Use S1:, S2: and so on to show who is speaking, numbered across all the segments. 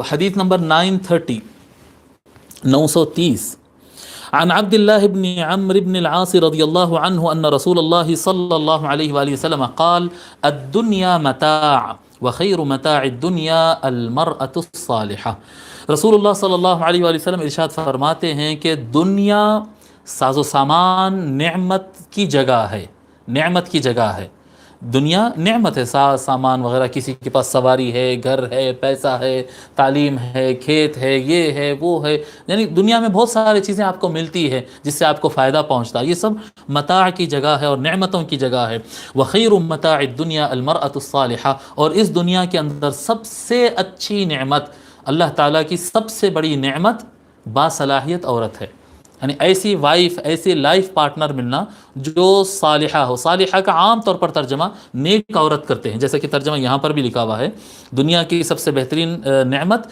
S1: حدیث نمبر 930 930 عن عبد الله بن عمرو بن العاص رضي الله عنه أن رسول الله صلى الله عليه وآله وسلم قال الدنيا متاع وخير متاع الدنيا المرأة الصالحة. رسول اللہ صلی اللہ علیہ وآلہ وسلم ارشاد فرماتے ہیں کہ دنیا ساز و سامان نعمت کی جگہ ہے، نعمت کی جگہ ہے. دنیا نعمت ہے، ساز سامان وغیرہ، کسی کے پاس سواری ہے، گھر ہے، پیسہ ہے، تعلیم ہے، کھیت ہے، یہ ہے وہ ہے، یعنی دنیا میں بہت ساری چیزیں آپ کو ملتی ہے جس سے آپ کو فائدہ پہنچتا ہے. یہ سب متاع کی جگہ ہے اور نعمتوں کی جگہ ہے. وخیر متاع الدنیا المرأة الصالحہ، اور اس دنیا کے اندر سب سے اچھی نعمت، اللہ تعالیٰ کی سب سے بڑی نعمت باصلاحیت عورت ہے. یعنی ایسی وائف، ایسی لائف پارٹنر ملنا جو صالحہ ہو. صالحہ کا عام طور پر ترجمہ نیک عورت کرتے ہیں، جیسا کہ ترجمہ یہاں پر بھی لکھا ہوا ہے، دنیا کی سب سے بہترین نعمت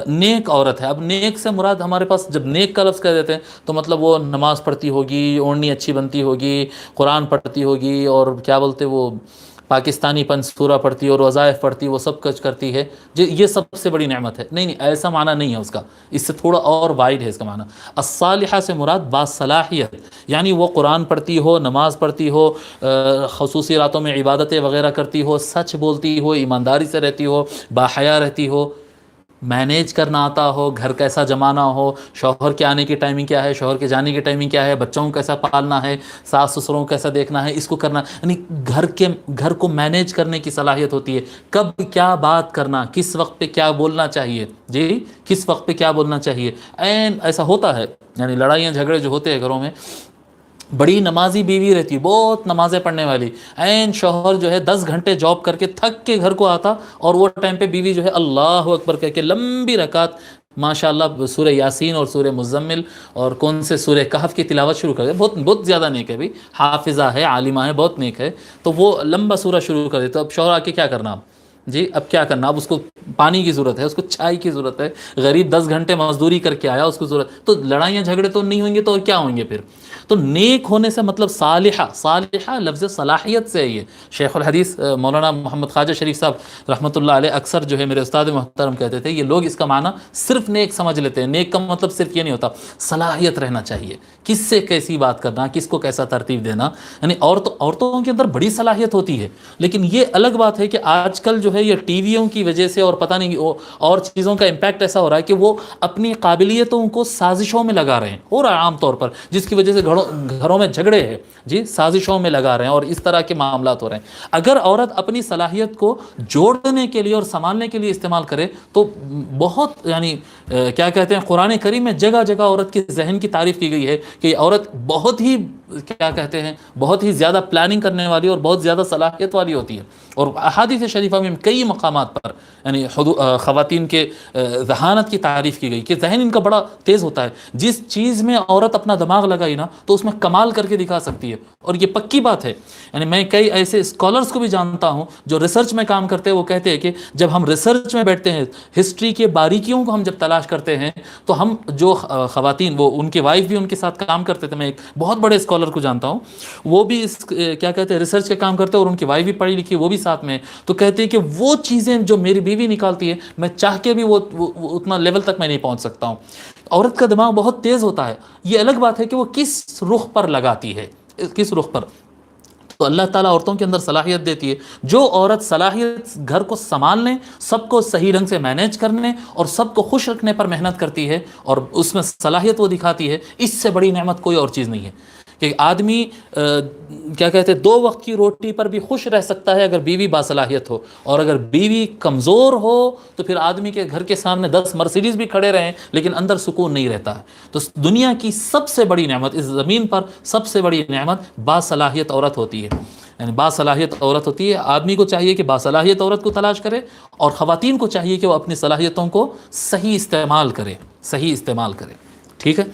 S1: نیک عورت ہے. اب نیک سے مراد ہمارے پاس جب نیک کا لفظ کہہ دیتے ہیں تو مطلب وہ نماز پڑھتی ہوگی، اوڑھنی اچھی بنتی ہوگی، قرآن پڑھتی ہوگی، اور کیا بولتے وہ پاکستانی پن سورہ پڑھتی اور وظائف پڑھتی، وہ سب کچھ کرتی ہے، یہ سب سے بڑی نعمت ہے. نہیں، ایسا معنی نہیں ہے اس کا، اس سے تھوڑا اور وائڈ ہے اس کا معنی. الصالحہ سے مراد باصلاحیت، یعنی وہ قرآن پڑھتی ہو، نماز پڑھتی ہو، خصوصی راتوں میں عبادتیں وغیرہ کرتی ہو، سچ بولتی ہو، ایمانداری سے رہتی ہو، باحیا رہتی ہو، مینیج کرنا آتا ہو، گھر کیسا جمانا ہو، شوہر کے آنے کی ٹائمنگ کیا ہے، شوہر کے جانے کی ٹائمنگ کیا ہے، بچوں کو کیسا پالنا ہے، ساس سسروں کو کیسا دیکھنا ہے، اس کو کرنا، یعنی گھر کو مینیج کرنے کی صلاحیت ہوتی ہے. کب کیا بات کرنا، کس وقت پہ کیا بولنا چاہیے، جی کس وقت پہ کیا بولنا چاہیے. ایسا ہوتا ہے، یعنی لڑائیاں جھگڑے جو ہوتے ہیں گھروں میں، بڑی نمازی بیوی رہتی ہے، بہت نمازیں پڑھنے والی، شوہر جو ہے 10 گھنٹے جاب کر کے تھک کے گھر کو آتا، اور وہ ٹائم پہ بیوی جو ہے اللہ اکبر کہہ کے لمبی رکعت ماشاءاللہ سورہ یاسین اور سورہ مزمل اور کون سے سورہ کہف کی تلاوت شروع کر دے. بہت زیادہ نیک ہے بھی، حافظہ ہے، عالمہ ہے، بہت نیک ہے، تو وہ لمبا سورہ شروع کر دے. تو اب شوہر آ کے کیا کرنا، اب کیا کرنا، اب اس کو پانی کی ضرورت ہے، اس کو چائے کی ضرورت ہے، غریب 10 گھنٹے مزدوری کر کے آیا، اس کو ضرورت، تو لڑائیاں جھگڑے تو نہیں ہوں گے تو اور کیا ہوں گے پھر. تو نیک ہونے سے مطلب صالحہ لفظ صلاحیت سے ہے. یہ شیخ الحدیث مولانا محمد خواجہ شریف صاحب رحمۃ اللہ علیہ اکثر جو ہے میرے استاد محترم کہتے تھے، یہ لوگ اس کا معنی صرف نیک سمجھ لیتے ہیں. نیک کا مطلب صرف یہ نہیں ہوتا، صلاحیت رہنا چاہیے، کس سے کیسی بات کرنا، کس کو کیسا ترتیب دینا. یعنی عورتوں کے اندر بڑی صلاحیت ہوتی ہے، لیکن یہ الگ بات ہے کہ آج کل جو ہے یہ ٹی ویوں کی وجہ سے اور پتہ نہیں اور چیزوں کا امپیکٹ ایسا ہو رہا ہے کہ وہ اپنی قابلیتوں کو سازشوں میں لگا رہے ہیں، ہو رہا ہے عام طور پر، جس کی وجہ سے گھروں میں جھگڑے ہیں، سازشوں میں لگا رہے ہیں اور اس طرح کے معاملات ہو رہے ہیں. اگر عورت اپنی صلاحیت کو جوڑنے کے لیے اور سنبھالنے کے لیے استعمال کرے تو بہت، یعنی کیا کہتے ہیں، قرآن کریم میں جگہ جگہ عورت کے ذہن کی تعریف کی گئی ہے کہ عورت بہت ہی، کیا کہتے ہیں، بہت ہی زیادہ پلاننگ کرنے والی اور بہت زیادہ صلاحیت والی ہوتی ہے. اور احادیث شریفہ میں کئی مقامات پر یعنی خواتین کے ذہانت کی تعریف کی گئی کہ ذہن ان کا بڑا تیز ہوتا ہے. جس چیز میں عورت اپنا دماغ لگائی نا تو اس میں کمال کر کے دکھا سکتی ہے، اور یہ پکی بات ہے. یعنی میں کئی ایسے اسکالرز کو بھی جانتا ہوں جو ریسرچ میں کام کرتے ہیں، وہ کہتے ہیں کہ جب ہم ریسرچ میں بیٹھتے ہیں، ہسٹری کے باریکیوں کو ہم جب تلاش کرتے ہیں، تو ہم جو خواتین، وہ ان کے وائف بھی ان کے ساتھ کام کرتے تھے، میں ایک بہت بڑے اسکالر کو جانتا ہوں، وہ بھی کیا کہتے ہیں ریسرچ کا کام کرتے ہیں، اور ان کی وائف بھی پڑھی لکھی، وہ بھی ساتھ میں، تو کہتے ہیں کہ وہ چیزیں جو میری بیوی نکالتی ہے، میں چاہ کے بھی وہ اتنا لیول تک میں نہیں پہنچ سکتا ہوں. عورت کا دماغ بہت تیز ہوتا ہے. یہ الگ بات ہے کہ وہ کس رخ پر لگاتی ہے، کس رخ پر. تو اللہ تعالیٰ عورتوں کے اندر صلاحیت دیتی ہے. جو عورت صلاحیت گھر کو سنبھالنے، سب کو صحیح رنگ سے مینیج کرنے اور سب کو خوش رکھنے پر محنت کرتی ہے اور اس میں صلاحیت وہ دکھاتی ہے، اس سے بڑی نعمت کوئی اور چیز نہیں ہے. کہ آدمی کیا کہتے ہیں، 2 وقت کی روٹی پر بھی خوش رہ سکتا ہے اگر بیوی باصلاحیت ہو، اور اگر بیوی کمزور ہو تو پھر آدمی کے گھر کے سامنے 10 مرسیڈیز بھی کھڑے رہیں لیکن اندر سکون نہیں رہتا ہے. تو دنیا کی سب سے بڑی نعمت، اس زمین پر سب سے بڑی نعمت باصلاحیت عورت ہوتی ہے. یعنی باصلاحیت عورت ہوتی ہے. آدمی کو چاہیے کہ باصلاحیت عورت کو تلاش کرے، اور خواتین کو چاہیے کہ وہ اپنی صلاحیتوں کو صحیح استعمال کرے. ٹھیک ہے.